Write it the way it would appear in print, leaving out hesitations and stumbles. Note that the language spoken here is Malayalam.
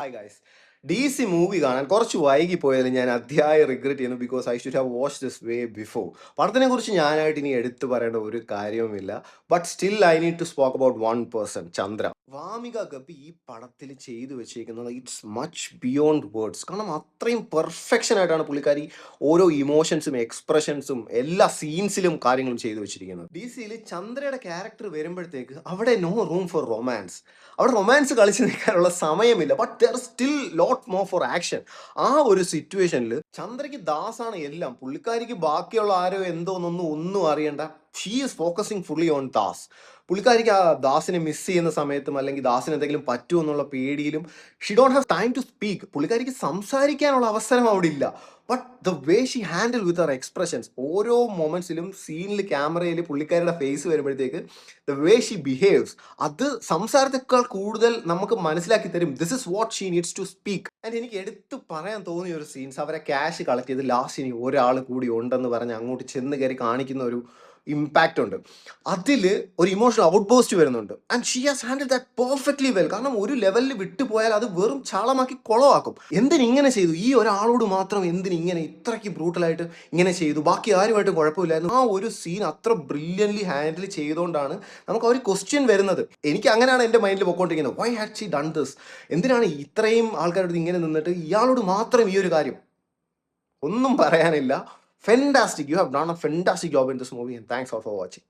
ഹായ് ഗൈസ്, DC മൂവി കാണാൻ കുറച്ച് വൈകി പോയതിൽ ഞാൻ അതിയായി റിഗ്രറ്റ് ചെയ്യുന്നു. Because I should have watch this way before. പടത്തിനെ കുറിച്ച് ഞാനായിട്ട് ഇനി എടുത്തു പറയേണ്ട ഒരു കാര്യവുമില്ല. But still I need to spoke about one person, Chandra. Wamiqa Gabbi ഈ പടത്തിൽ ചെയ്തു വെച്ചേക്കുന്നത് ഇറ്റ്സ് മച്ച് ബിയോണ്ട് വേർഡ്സ്. കാരണം അത്രയും പെർഫെക്ഷൻ ആയിട്ടാണ് പുള്ളിക്കാരി ഓരോ ഇമോഷൻസും എക്സ്പ്രഷൻസും എല്ലാ സീൻസിലും കാര്യങ്ങളും ചെയ്തു വെച്ചിരിക്കുന്നത്. DC ചന്ദ്രയുടെ ക്യാരക്ടർ വരുമ്പോഴത്തേക്ക് അവിടെ നോ റൂം ഫോർ റൊമാൻസ്. അവിടെ റൊമാൻസ് കളിച്ച് നിൽക്കാനുള്ള സമയമില്ല. But there still lot more for action. ആ ഒരു സിറ്റുവേഷനിൽ ചന്ദ്രയ്ക്ക് ദാസാണ് എല്ലാം. പുള്ളിക്കാരിക്ക് ബാക്കിയുള്ള ആരോ എന്തോന്നൊന്നും ഒന്നും അറിയണ്ട. She is focusing fully on Das. പുള്ളിക്കാരിക്ക് ആ ദാസിനെ മിസ് ചെയ്യുന്ന സമയത്തും അല്ലെങ്കിൽ ദാസിന് എന്തെങ്കിലും പറ്റുമോ എന്നുള്ള പേടിയിലും she don't have time to speak. പുള്ളിക്കാരിക്ക് സംസാരിക്കാനുള്ള അവസരം അവിടെ ഇല്ല. But the way she handle with her expressions, ഓരോ മൊമെന്റ്സിലും സീനിൽ ക്യാമറയിൽ പുള്ളിക്കാരിയുടെ ഫേസ് വരുമ്പോഴത്തേക്ക് ദ വേ ഷീ ബിഹേവ്സ്, അത് സംസാരത്തേക്കാൾ കൂടുതൽ നമുക്ക് മനസ്സിലാക്കി തരും this is what she needs to speak. And എനിക്ക് എടുത്തു പറയാൻ തോന്നിയ ഒരു സീൻസ്, അവരെ ക്യാഷ് കളക്ട് ചെയ്ത് ലാസ്റ്റ് ഇനി ഒരാൾ കൂടി ഉണ്ടെന്ന് പറഞ്ഞ് അങ്ങോട്ട് ചെന്ന് കയറി കാണിക്കുന്ന ഒരു ഇമ്പാക്റ്റ് ഉണ്ട്. അതിൽ ഒരു ഇമോഷണൽ ഔട്ട് ബോസ്റ്റ് വരുന്നുണ്ട്. And she has handle that perfectly well. കാരണം ഒരു ലെവലിൽ വിട്ടുപോയാൽ അത് വെറും ചാളമാക്കി കുളമാക്കും. എന്തിനിങ്ങനെ ചെയ്തു, ഈ ഒരാളോട് മാത്രം എന്തിനിങ്ങനെ ഇത്രയ്ക്ക് ബ്രൂട്ടലായിട്ട് ഇങ്ങനെ ചെയ്തു, ബാക്കി ആരുമായിട്ടും കുഴപ്പമില്ലായിരുന്നു. ആ ഒരു സീൻ അത്ര ബ്രില്യൻ്റ്ലി ഹാൻഡിൽ ചെയ്തുകൊണ്ടാണ് നമുക്ക് ഒരു ക്വസ്റ്റ്യൻ വരുന്നത്. എനിക്ക് അങ്ങനെയാണ് എൻ്റെ മൈൻഡിൽ പൊക്കോണ്ടിരിക്കുന്നത്. Why had she done this? എന്തിനാണ് ഇത്രയും ആൾക്കാരോട് ഇങ്ങനെ നിന്നിട്ട് ഇയാളോട് മാത്രം ഈ ഒരു കാര്യം? ഒന്നും പറയാനില്ല. Fantastic. You have done a fantastic job in this movie, and thanks all for watching.